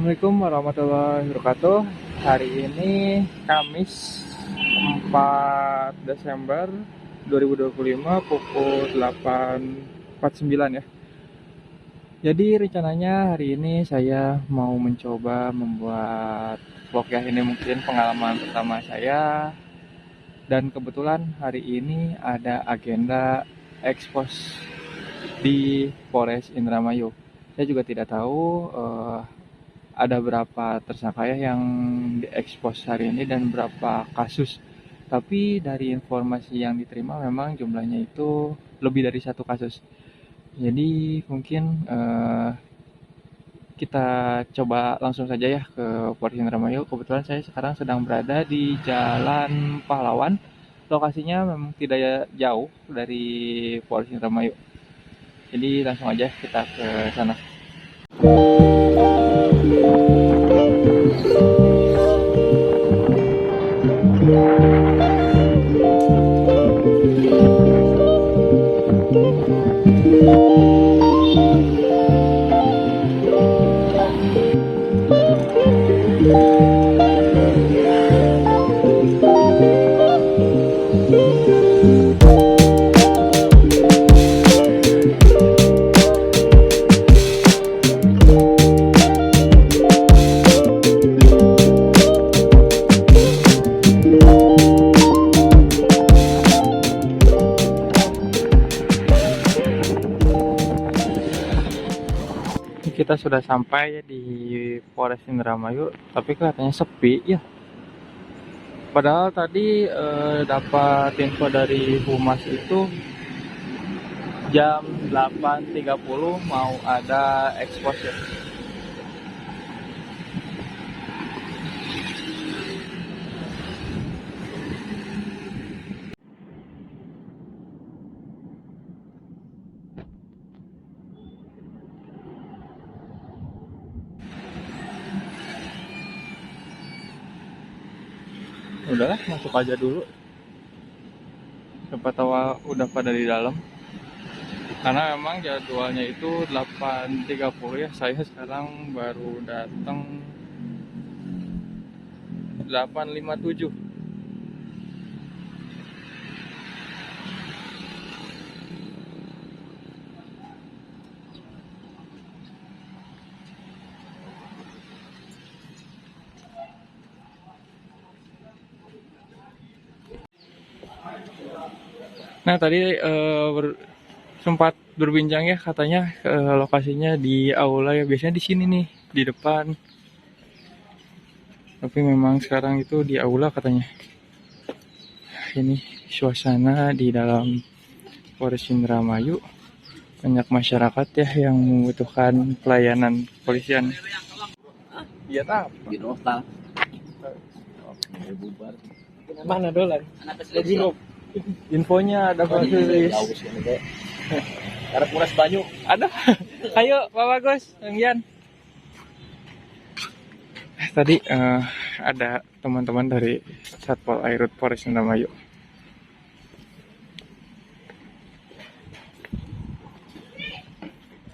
Assalamualaikum warahmatullahi wabarakatuh. Hari ini Kamis 4 Desember 2025 pukul 8.49 ya. Jadi rencananya hari ini saya mau mencoba membuat vlog ya. Ini mungkin pengalaman pertama saya. Dan kebetulan hari ini ada agenda ekspos di Polres Indramayu. Saya juga tidak tahu ada berapa tersangka ya yang diekspos hari ini dan berapa kasus. Tapi dari informasi yang diterima memang jumlahnya itu lebih dari satu kasus. Jadi mungkin kita coba langsung saja ya ke Polres Indramayu. Kebetulan saya sekarang sedang berada di Jalan Pahlawan. Lokasinya memang tidak jauh dari Polres Indramayu. Jadi langsung aja kita ke sana. Kita sudah sampai di Polres Indramayu, tapi kelihatannya sepi ya. Padahal tadi dapat info dari Humas itu jam 8.30 mau ada ekspos ya. Udahlah, masuk aja dulu. Siapa tahu udah pada di dalam. Karena memang jadwalnya itu 8.30 ya. Saya sekarang baru datang 8.57. Nah tadi sempat berbincang ya, katanya lokasinya di aula ya, biasanya di sini nih di depan. Tapi memang sekarang itu di aula katanya. Ini suasana di dalam Polres Indramayu, banyak masyarakat ya yang membutuhkan pelayanan kepolisian. Iya tak? Di hostel. Mana dolan? Anak Di grup. Infonya ada Pak Sulis. Karena Puras Banyu. Ada. Ayo Pak Bagus, Bang Yan. Tadi ada teman-teman dari Satpol Airut Polres Indramayu.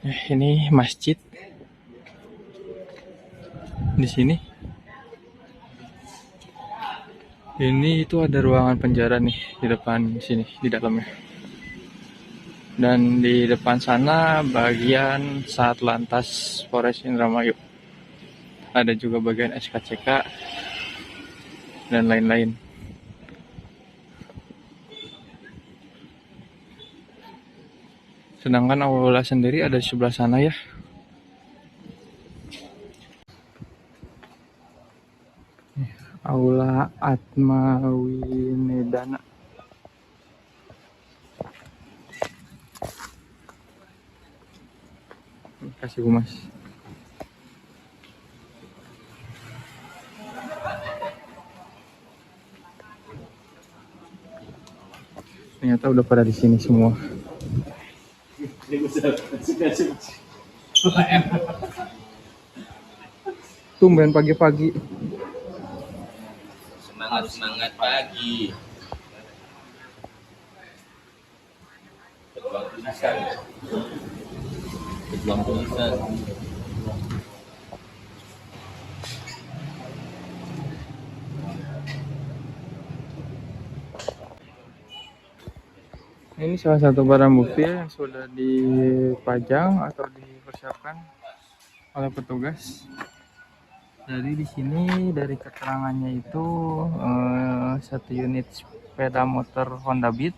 Ini masjid. Di sini. Ini itu ada ruangan penjara nih di depan sini, di dalamnya. Dan di depan sana bagian Satlantas Polres Indramayu. Ada juga bagian SKCK dan lain-lain. Sedangkan aula sendiri ada di sebelah sana ya. Aula Atmawinedana. Terima kasih Humas. Ternyata udah pada di sini semua. Tumben pagi-pagi. Semangat pagi. Pejuang tulisan. Pejuang tulisan. Ini salah satu barang bukti yang sudah dipajang atau dipersiapkan oleh petugas. Jadi di sini dari keterangannya itu satu unit sepeda motor Honda Beat.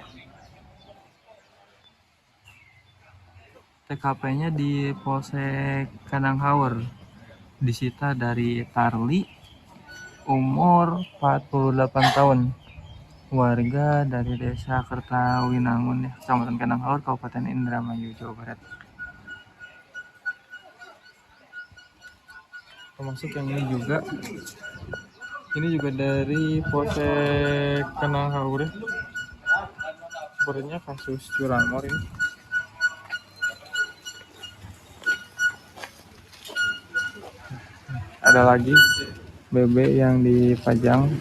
TKP-nya di Polsek Kananghauer. Disita dari Tarli, umur 48 tahun. Warga dari Desa Kertawinangun, Kecamatan Kananghauer, Kabupaten Indramayu, Jawa Barat. Termasuk yang ini juga. Ini juga dari Polsek Kananghauer. Sepertinya kasus curanmor ini. Ada lagi BB yang dipajang.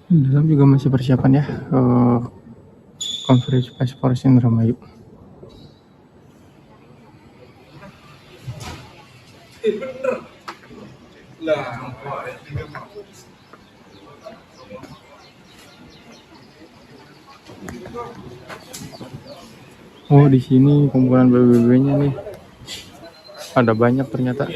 Di dalam juga masih persiapan ya, konferensi pers Polres Indramayu. Oh, di sini kumpulan BBB-nya nih. Ada banyak ternyata.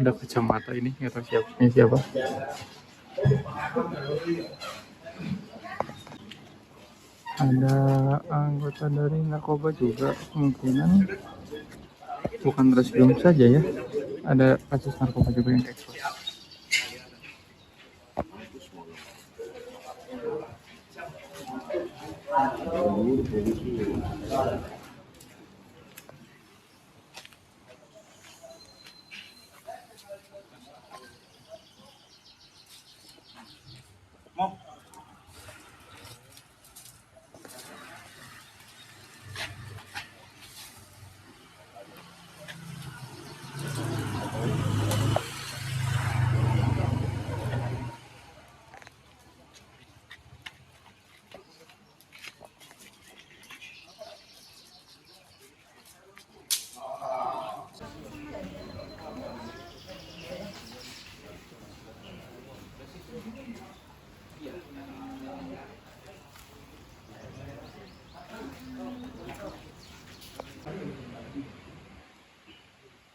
Ada kacamata ini, nggak tahu siapa. Ada anggota dari narkoba juga, kemungkinan bukan reskrim saja ya. Ada kasus narkoba juga yang ekspor.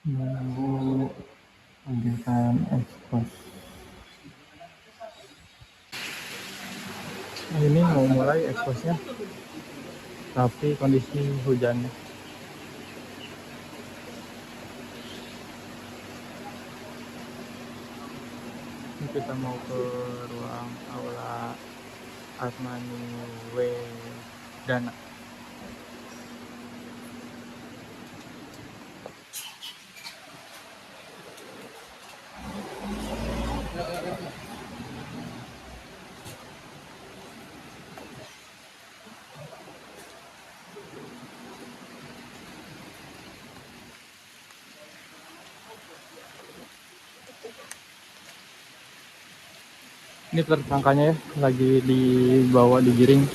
Menunggu kegiatan ekspos. Ini mau mulai eksposnya, tapi kondisi hujannya. Ini kita mau ke ruang aula Armani Dana. Ini tersangkanya ya, lagi dibawa digiring.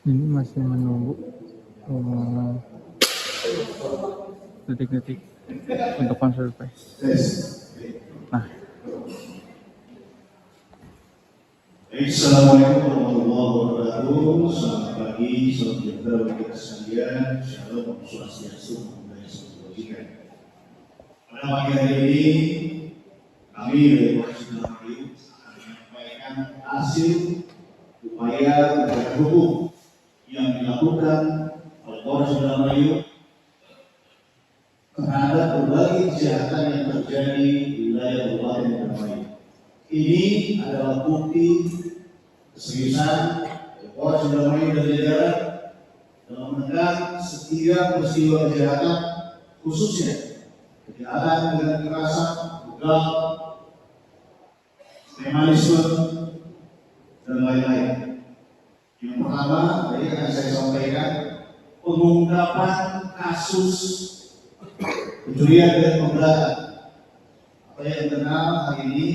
Ini masih menunggu detik-detik untuk konser pers. Nah, Assalamualaikum warahmatullahi wabarakatuh. Selamat pagi, salam sejahtera bagi kita sekalian. Shalom, Om Swastiastu, Namo Buddhaya. Pada pagi hari ini, kami dari Polres Indramayu akan menyampaikan hasil upaya penegakan hukum yang dilakukan oleh Polres Indramayu terhadap berbagai kejahatan yang terjadi di wilayah Kabupaten Indramayu. Ini adalah bukti keseriusan Polres Indramayu dan jajaran dalam menekan setiap peristiwa kejahatan, khususnya kejahatan dengan kekerasan, begal, ekstremisme, dan lain-lain. Yang pertama, tadi akan saya sampaikan pengungkapan kasus pencurian dan pemberatan. Apa yang terkenal hari ini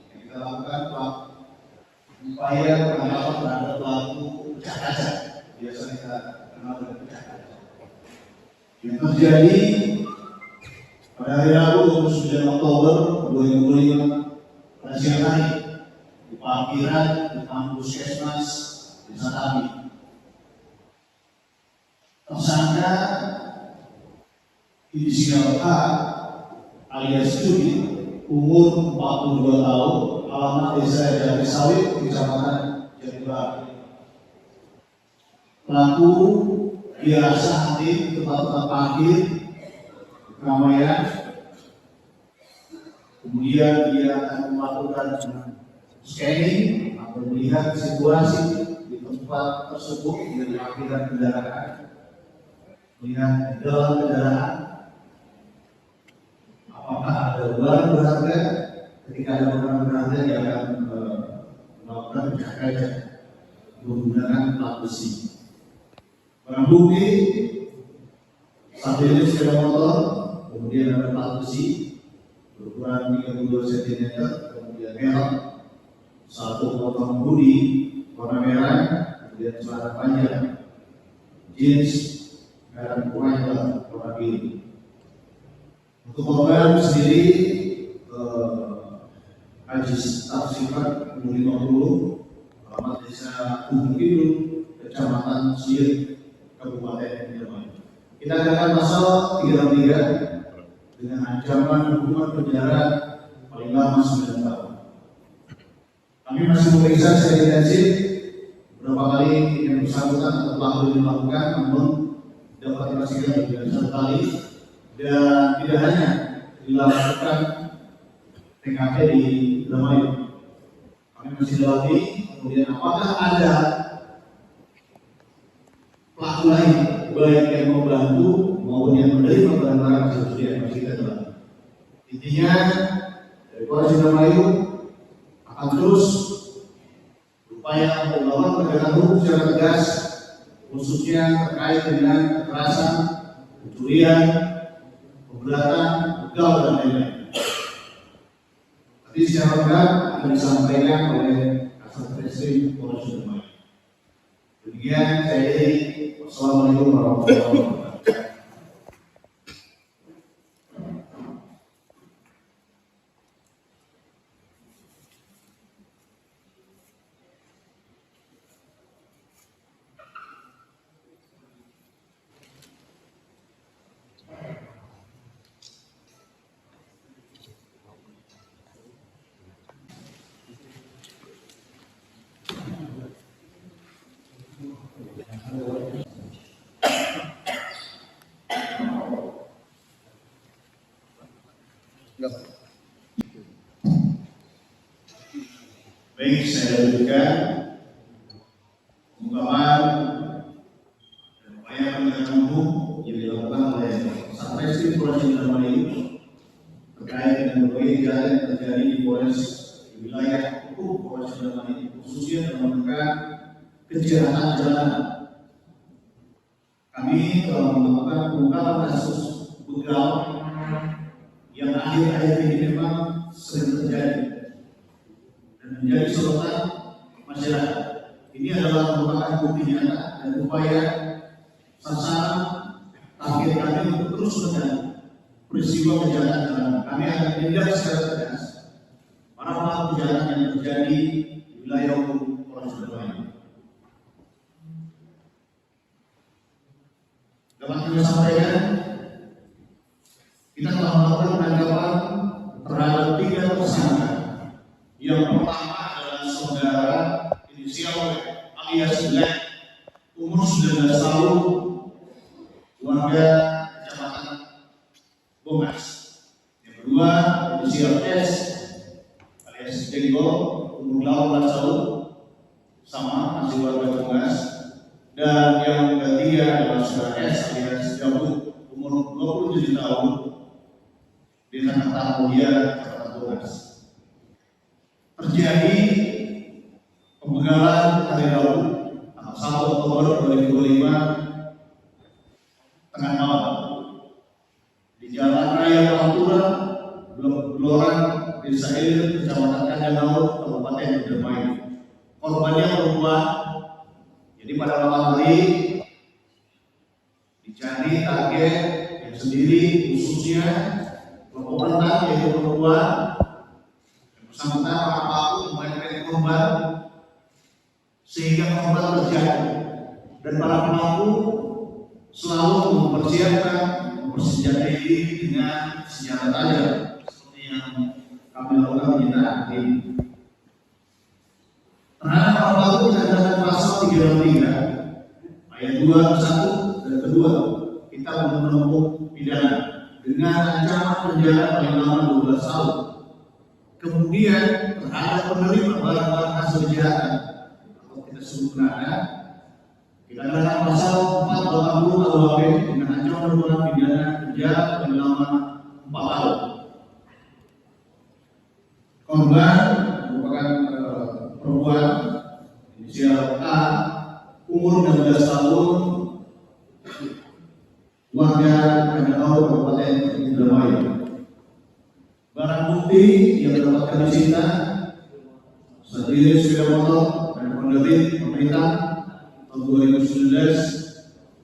yang kita lakukan upaya penangkapan terhadap pelaku pecah kaca, biasa kita kenal dengan pecah kaca. Yang terjadi pada hari Rabu 29 Oktober 2005 pada siang hari di parkiran depan Puskesmas Desa Tabi. Tersangka inisial A alias Cudi, umur 42 tahun, alamat desa Jati Sawit, Kecamatan Jati Baru. Pelaku biasa hadir di tempat parkir keramaian, kemudian dia akan melakukan scanning atau melihat situasi di tempat tersebut dari parkiran kendaraan, melihat di dalam kendaraan apakah ada barang berharga. Ketika ada barang berharga dia akan melakukan pecah kaca menggunakan plat besi. Barang bukti satu unit sepeda motor, kemudian ada plat besi berukuran 32 cm, kemudian merek, satu potong hoodie warna merah, kemudian celana panjang jeans merek Wrangler warna biru. Untuk korban sendiri Haji Sifat umur 50, alamat desa Gunung Kidul, Kecamatan Siut, Kabupaten Indramayu. Kita akan pasal 33 dengan ancaman hukuman penjara paling lama 9 tahun. Kami masih memeriksa secara intensif beberapa kali yang bersangkutan atau pelaku dilakukan, namun dapat dipastikan lebih dari 1 kali. Dan tidak hanya dilakukan TKP di Indramayu, kami masih dalami kemudian apakah ada pelaku lain baik yang membantu maupun yang menerima barang-barang seperti yang masih kita dalami. Intinya dari Polres Indramayu akan terus berupaya untuk melakukan penegakan hukum secara tegas, khususnya terkait dengan kekerasan, pencurian, pemberatan, begal, dan lain-lain. Tadi secara lengkap akan disampaikan oleh Kasat Reskrim Polres Indramayu. Demikian saya akhiri. Wassalamualaikum warahmatullahi wabarakatuh. Baik, saya lanjutkan ungkapan dan upaya penegakan hukum yang dilakukan oleh Satreskrim Polres Indramayu terkait dengan berbagai kejahatan yang terjadi di Polres di wilayah hukum Polres Indramayu, khususnya dalam menekan kejahatan jalanan. Kami telah melakukan pengungkapan kasus begal yang akhir-akhir ini memang sering terjadi dan menjadi sorotan masyarakat. Ini adalah merupakan bukti nyata dan upaya sasaran target kami untuk terus menekan peristiwa kejahatan jalanan. Kami akan tindak secara tegas para pelaku kejahatan yang terjadi di wilayah hukum Polres Indramayu. Dapat kami sampaikan, kita telah melakukan penangkapan terhadap 3 tersangka. Yang pertama adalah saudara inisial W alias Black, umur 19 tahun, warga Kecamatan Bongas. Yang kedua inisial S alias Jenggol, umur 18 tahun, sama masih warga Bongas. Dan yang ketiga adalah saudara S alias Jabut, umur 27 tahun, di Kecamatan Mulia, Kecamatan Bongas. Terjadi pembegalan hari Rabu tanggal 1 Oktober 2025 tengah malam di Jalan Raya Pantura, Blok Bloran, Desa Ilir, Kecamatan Kandanau, Kabupaten Indramayu. Korbannya perempuan. Jadi pada malam hari dicari target yang sendiri, khususnya kelompok rentan yaitu perempuan. Bersangkutan para pelaku memainkan korban sehingga korban terjadi, dan para pelaku selalu mempersiapkan mempersenjatai diri dengan senjata tajam seperti yang kami lakukan penyitaan ini. Terhadap para pelaku kita kenakan pasal 363 ayat 2 1 dan kedua, kita menempuh pidana dengan ancaman penjara paling lama 12 tahun. Kemudian terhadap penerima barang-barang hasil kejahatan atau kita sebut penada, kita kenakan pasal 480 KUHP dengan ancaman hukuman pidana penjara paling lama 4 tahun. Korban merupakan perempuan inisial A, umur 16 tahun, warga Kandanau, Kabupaten Indramayu. Barang bukti yang dapat kami sita satu unit sepeda motor dan Honda Beat pemerintah tahun 2019,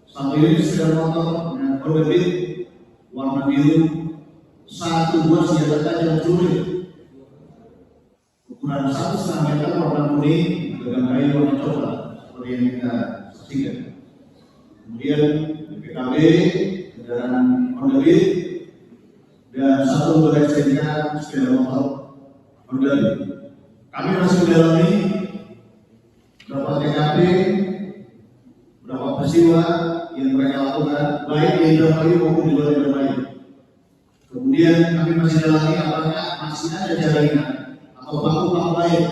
satu unit sepeda motor dan Honda Beat warna biru, 1 buah senjata tajam celurit ukuran 1,5 meter warna kuning, gagang kayu warna coklat seperti yang kita saksikan. Kemudian BPKB kendaraan Honda Beat dan 1 buah STNK sepeda motor Honda Beat. Kami masih mendalami berapa TKP, berapa peristiwa yang mereka lakukan baik di Indramayu maupun di luar Indramayu. Kemudian kami masih dalami apakah masih ada jaringan atau pelaku-pelaku lain,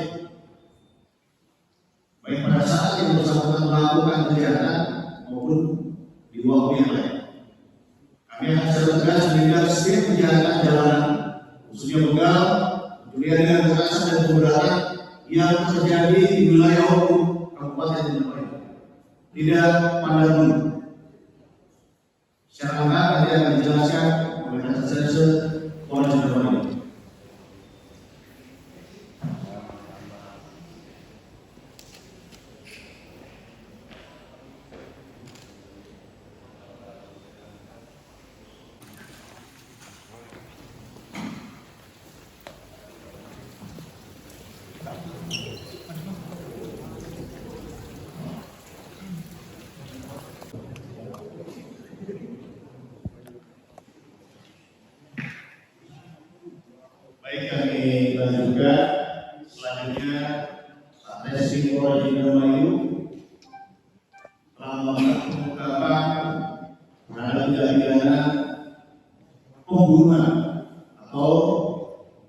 baik pada saat yang bersangkutan melakukan kejahatan maupun di waktu yang lain. Kami akan secara tegas menindak setiap kejahatan jalanan, khususnya begal, pencurian dengan kekerasan dan pemberatan yang terjadi di wilayah hukum Kabupaten Indramayu. Tidak pandang bulu. Secara lengkap nanti akan dijelaskan oleh Kasat Polres Indramayu. Baik, kami lanjutkan. Selanjutnya, Satreskrim Polres Indramayu telah melakukan pengungkapan terhadap tindak pidana pembunuhan atau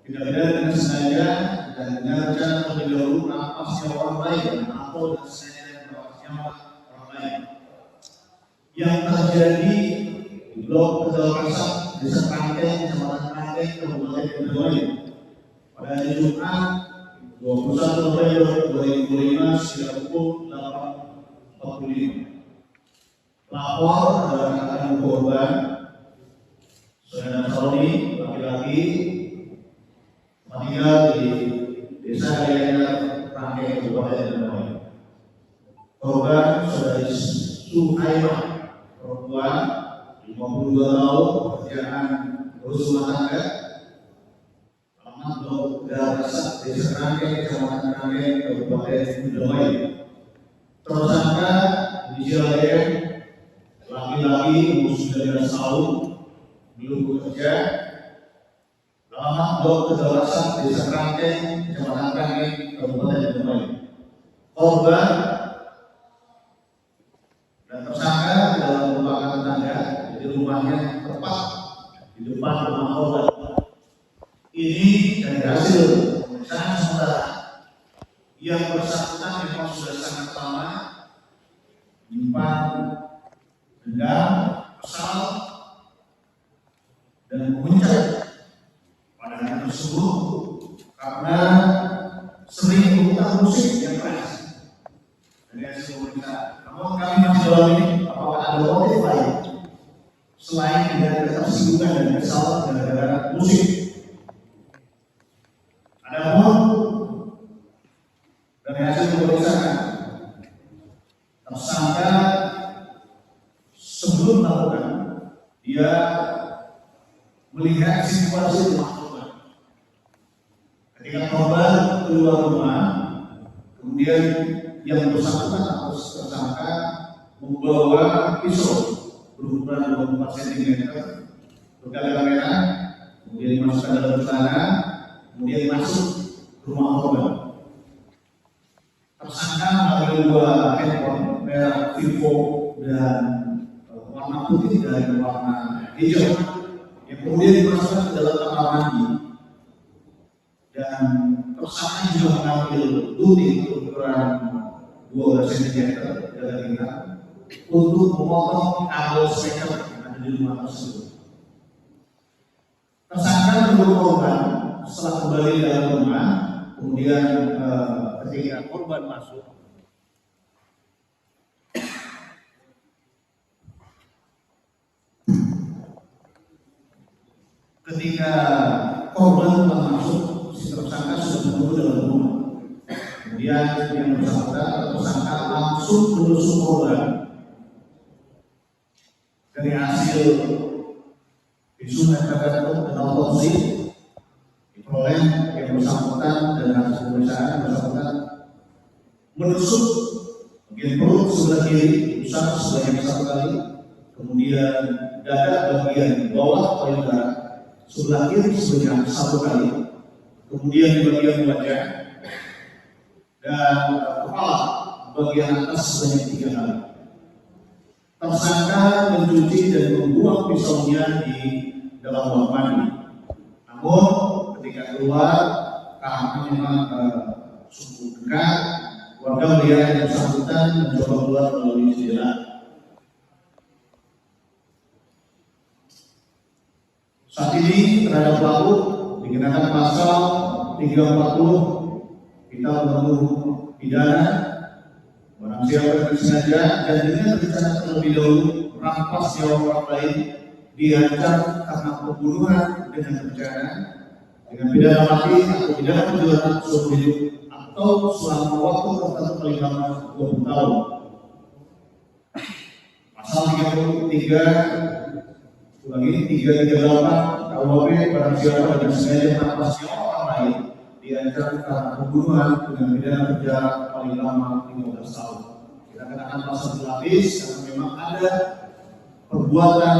tindak pidana dengan sengaja dan dengan rencana terlebih dahulu merampas nyawa orang lain atau dengan sengaja merampas nyawa orang lain yang terjadi di Blok Tegal Kasab, Desa Krangkeng, Kecamatan Krangkeng, Kabupaten Indramayu pada hari Jumat 21 November 2005 sekitar pukul 8.45. Lapor adalah kakak korban saudara Sony, laki-laki, tinggal di Desa Kalianyar, Krangkeng, Kabupaten Indramayu. Korban saudari Suhaimah, perempuan 52 tahun, pekerjaan urus rumah tangga, alamat Blok Tegal Kasab, Desa Krangkeng, Kecamatan Krangkeng, Kabupaten Indramayu. Tersangka inisial DM, laki-laki umur 19 tahun, belum bekerja, alamat Blok Tegal Kasab, Desa Krangkeng, Kecamatan Krangkeng, Kabupaten Indramayu. Korban dan tersangka dalam merupakan tetangga, jadi rumahnya tepat di depan rumah korban. Ini dari hasil pemeriksaan sementara yang bersangkutan memang sudah sangat lama menyimpan dendam, kesal, dan memuncak pada hari tersebut karena sering memutar musik yang keras. Dari hasil pemeriksaan, namun kami masih dalami apakah ada motif lain selain dari ketersinggungan dan kesal gara-gara musik. Adapun dari hasil pemeriksaan, tersangka sebelum melakukan dia melihat situasi rumah korban. Ketika korban keluar rumah, kemudian yang bersangkutan atau tersangka membawa pisau berukuran 24 cm bergagang merah, kemudian dimasukkan dalam celana, kemudian masuk ke rumah korban. Tersangka mengambil dua handphone merek Vivo dan warna putih dan warna hijau yang kemudian dimasukkan ke dalam kamar mandi. Dan tersangka juga mengambil gunting berukuran 12 cm gagang tingkat untuk memotong kabel steker yang ada di rumah tersebut. Tersangka menunggu korban setelah kembali dalam rumah, kemudian ketika korban masuk, si tersangka sudah menunggu dalam rumah. Kemudian yang bersangkutan tersangka langsung menusuk korban. Dari hasil visum tergantung dan otopsi diperoleh yang bersangkutan dan hasil pemeriksaan bersangkutan menusuk bagian perut sebelah kiri besar sebanyak 1 kali, kemudian dada bagian bawah payudara sebelah kiri sebanyak 1 kali, kemudian di bagian wajah dan kepala bagian atas sebanyak 3 kali. Tersangka mencuci dan membuang pisaunya di dalam ruang mandi. Namun ketika keluar, karena memang sungguh dekat, warga melihat yang bersangkutan mencoba keluar melalui jendela. Saat ini terhadap pelaku dikenakan pasal 340 kita menuduh pidana barang siapa bersengaja dan dengan rencana terlebih dahulu merampas nyawa orang lain, diancam karena pembunuhan dengan rencana dengan pidana mati atau pidana penjara seumur hidup atau selama waktu tertentu paling lama 20 tahun. Pasal 33 338 KUHP barang siapa dengan sengaja merampas nyawa orang lain diancam karena pembunuhan dengan pidana penjara paling lama 15 tahun. Kita kenakan pasal berlapis karena memang ada perbuatan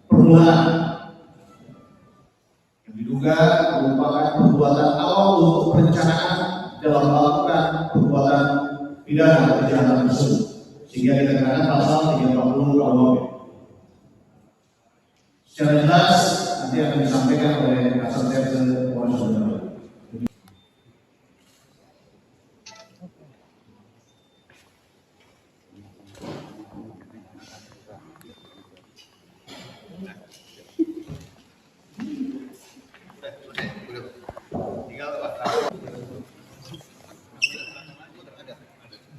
permulaan yang diduga merupakan perbuatan awal untuk perencanaan dalam melakukan perbuatan pidana kejahatan tersebut, sehingga kita kenakan pasal 340 KUHP. Secara jelas nanti akan disampaikan oleh Kasat Reskrim Polres Sunda Kelapa.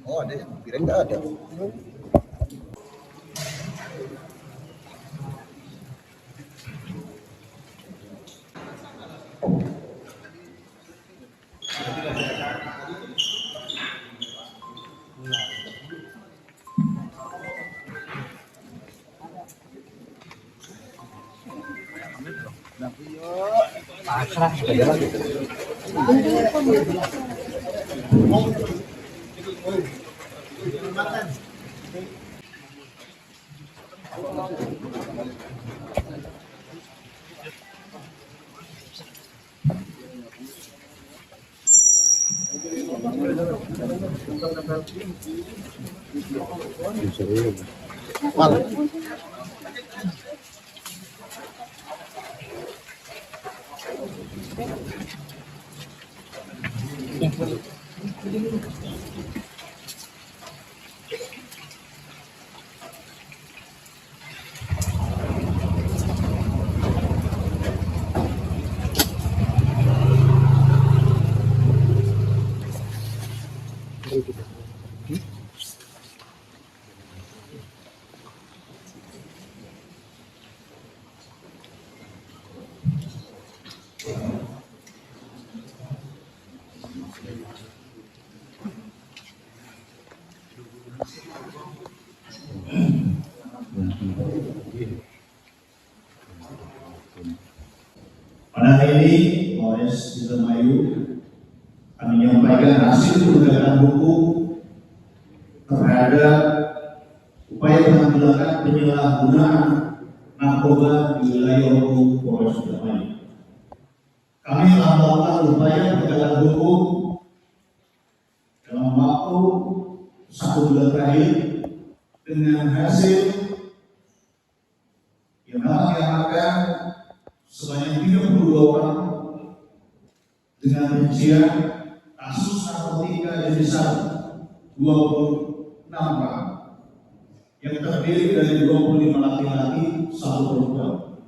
Oh ada, kirain nggak ada. Pasrah saja lagi. Pada hari ini, Polres Indramayu akan menyampaikan hasil penegakan hukum terhadap upaya penanggulangan penyalahgunaan narkoba di wilayah hukum Polres Indramayu. Kami telah melakukan upaya penegakan hukum dalam waktu 1 bulan terakhir dengan hasil yang dapat diamankan sebanyak 32 orang dengan rincian kasus narkotika jenis sabu 26 orang yang terdiri dari 25 laki-laki, 1 perempuan.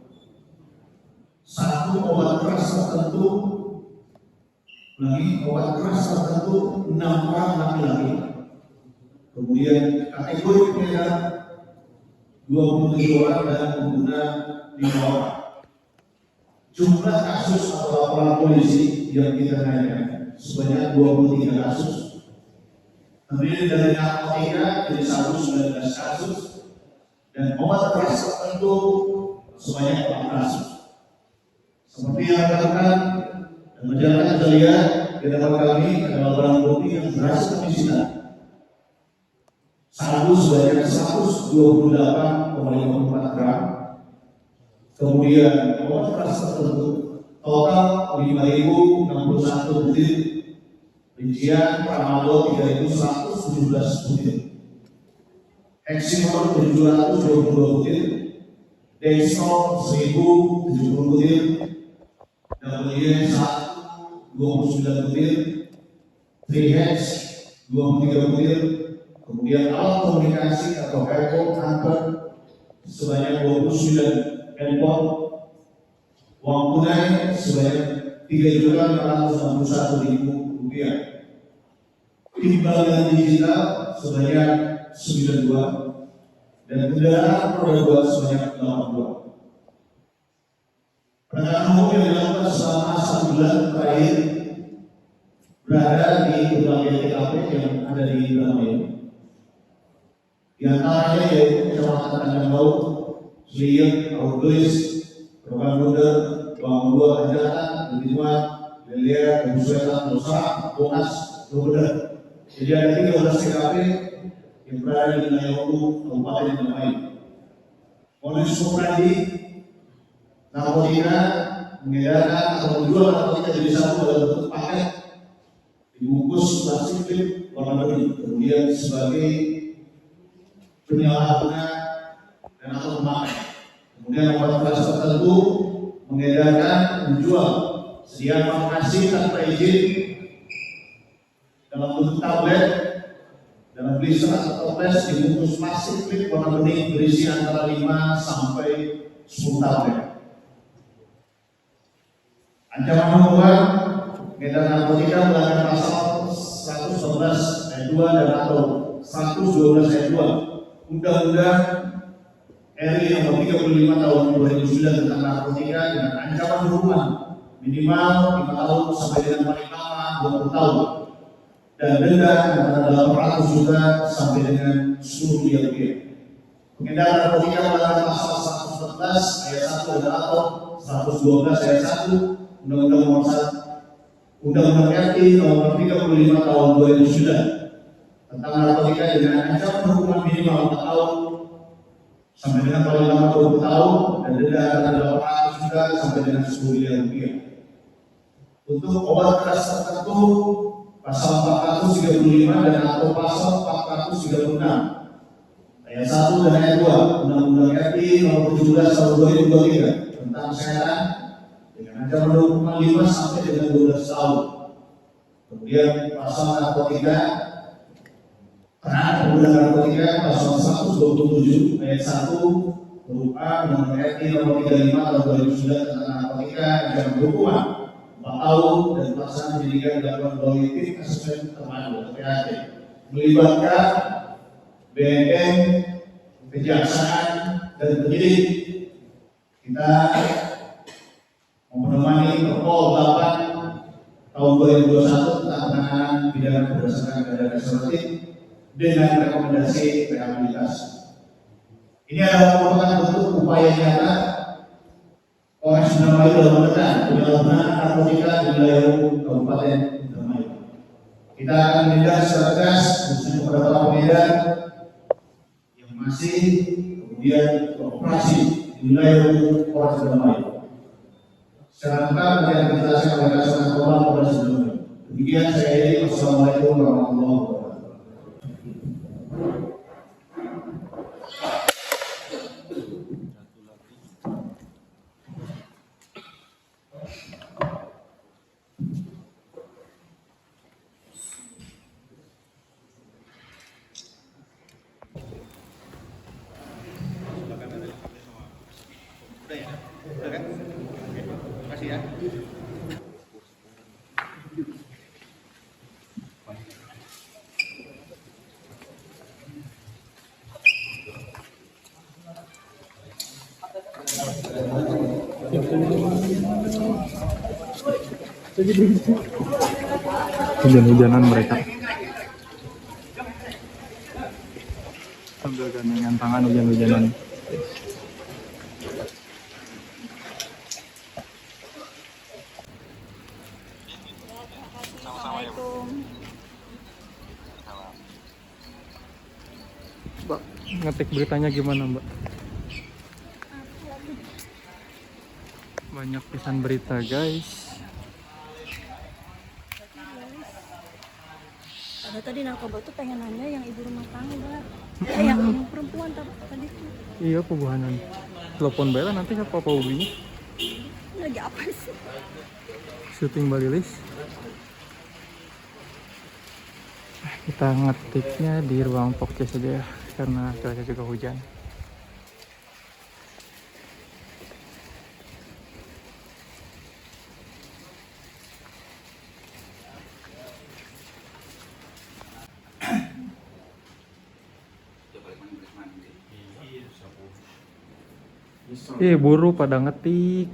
1 obat keras tertentu, obat keras tertentu 6 orang laki-laki. Kemudian kategori pengedar 27 orang dan pengguna 5 orang. Jumlah kasus atau laporan polisi yang kita naikkan sebanyak 23 kasus, terdiri dari narkotika jadi 19 kasus dan obat keras tertentu sebanyak 4 kasus. Seperti yang dilakukan dan berjalan kita lihat di depan kami adalah barang bukti yang berhasil kami sita. Sabu sebanyak 128,54 gram. Kemudian obat keras tertentu total 5.061 butir, rincian tramadol 3.117 butir, heximor 722 butir, dextrol 1.070 butir, WY1 29 butir, trihex 23 butir, kemudian alat komunikasi atau handphone hunter sebanyak 29 handphone, uang tunai sebanyak Rp3.561.000, timbangan digital sebanyak 92 dan kendaraan roda 2 sebanyak 82. Penegakan hukum yang dilakukan selama 1 bulan terakhir berada di berbagai TKP yang ada di Indramayu. Di antaranya yaitu Kecamatan Tanjung Laut, Sliek, Aurgelis, Rokan Bunder, Bang 2 Anjatan, Bukit Belia, Kebusuetan, Dosa, Bonas, Doda. Jadi ada 13 TKP yang berada di wilayah hukum Kabupaten Indramayu. Modus operandi narkotika, mengedarkan atau menjual narkotika jadi satu dalam bentuk paket dibungkus plastik film warna kuning, kemudian sebagai penyalahguna dan atau pemakai. Kemudian obat keras tertentu mengedarkan, menjual sediaan farmasi tanpa izin dalam bentuk tablet, dalam blister atau toples dibungkus plastik film warna kuning berisi antara 5 sampai 10 tablet. Ancaman hukuman pengedar narkotika melanggar pasal 111 ayat 2 dan atau 112 ayat 2 Undang-Undang RI nomor 35 tahun 2009 tentang narkotika dengan ancaman hukuman minimal 5 tahun sampai dengan paling lama 20 tahun dan denda antara 800 juta sampai dengan 10 miliar rupiah. Pengedar narkotika melanggar pasal 114 ayat 1 dan atau 112 ayat 1 Undang-Undang RI nomor 35 tahun 2009 tentang narkotika dengan ancaman hukuman minimal 4 tahun sampai dengan paling lama 20 tahun dan denda antara 800 juta sampai dengan 10 miliar rupiah. Untuk obat keras tertentu pasal 435 dan atau pasal 436 ayat 1 dan ayat 2 Undang-Undang RI nomor 17 tahun 2023 tentang kesehatan dengan ancaman hukuman 5 sampai dengan 12 tahun. Kemudian pasal narkotika terhadap pengguna narkotika pasal 127 ayat 1 berupa Undang-Undang RI nomor 35 tahun 2009 tentang narkotika ancaman hukuman 4 tahun dan pelaksanaan pendidikan dilakukan melalui tim asesmen terpadu atau PAT melibatkan BNN, kejaksaan dan penyidik. Kita menemani Perpol 8 tahun 2021 tentang penanganan pidana berdasarkan keadaan restoratif dengan rekomendasi rehabilitasi. Ini adalah merupakan bentuk upaya nyata Polres Indramayu dalam menekan penyalahgunaan narkotika di wilayah hukum Kabupaten Indramayu. Kita akan menindak secara tegas khususnya kepada para pengedar yang masih kemudian beroperasi di wilayah hukum Polres Indramayu. Secara lengkap akan dijelaskan oleh Kasat Narkoba Polres Indramayu. Demikian saya ini. Wassalamualaikum warahmatullahi wabarakatuh. Hujan-hujanan mereka sambil gandengan tangan hujan-hujanan. Mbak, ngetik beritanya gimana, Mbak? Banyak pisan berita, guys. Ada tadi narkoba tuh pengen nanya yang ibu rumah tangga, yang perempuan tadi tuh. Iya, pebuahan. Telepon Bella nanti siapa hubunginya? Lagi apa sih? Syuting Balilis. Kita ngetiknya di ruang pokces saja ya, karena cuaca juga hujan. Buru pada ngetik.